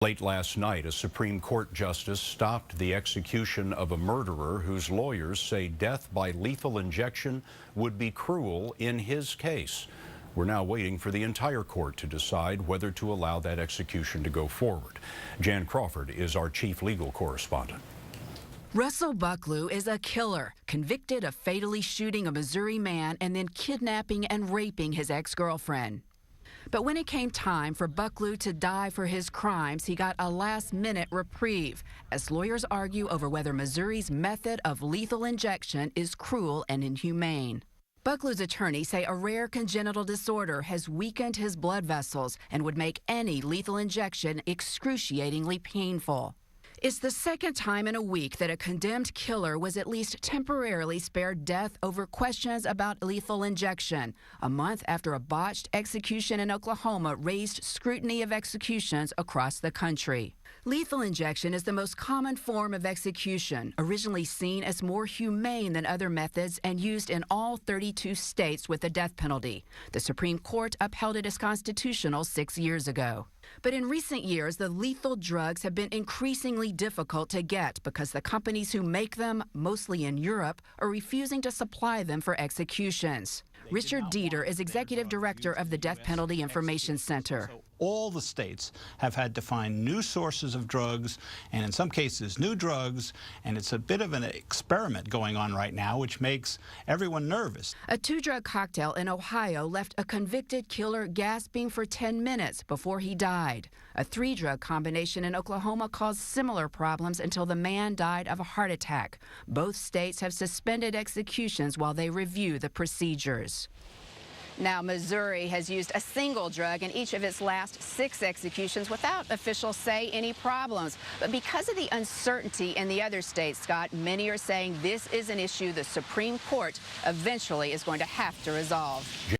Late last night, a Supreme Court justice stopped the execution of a murderer whose lawyers say death by lethal injection would be cruel in his case. We're now waiting for the entire court to decide whether to allow that execution to go forward. Jan Crawford is our chief legal correspondent. Russell Bucklew is a killer, convicted of fatally shooting a Missouri man and then kidnapping and raping his ex-girlfriend. But when it came time for Bucklew to die for his crimes, he got a last-minute reprieve, as lawyers argue over whether Missouri's method of lethal injection is cruel and inhumane. Bucklew's attorneys say a rare congenital disorder has weakened his blood vessels and would make any lethal injection excruciatingly painful. It's the second time in a week that a condemned killer was at least temporarily spared death over questions about lethal injection, a month after a botched execution in Oklahoma raised scrutiny of executions across the country. Lethal injection is the most common form of execution, originally seen as more humane than other methods and used in all 32 states with the death penalty. The Supreme Court upheld it as constitutional 6 years ago. But in recent years, the lethal drugs have been increasingly difficult to get because the companies who make them, mostly in Europe, are refusing to supply them for executions. Richard Dieter is executive director of the Death Penalty Information Center. All the states have had to find new sources of drugs, and in some cases new drugs, and it's a bit of an experiment going on right now, which makes everyone nervous. A two-drug cocktail in Ohio left a convicted killer gasping for 10 minutes before he died. A three-drug combination in Oklahoma caused similar problems until the man died of a heart attack. Both states have suspended executions while they review the procedures. Now, Missouri has used a single drug in each of its last 6 executions without officials say any problems. But because of the uncertainty in the other states, Scott, many are saying this is an issue the Supreme Court eventually is going to have to resolve.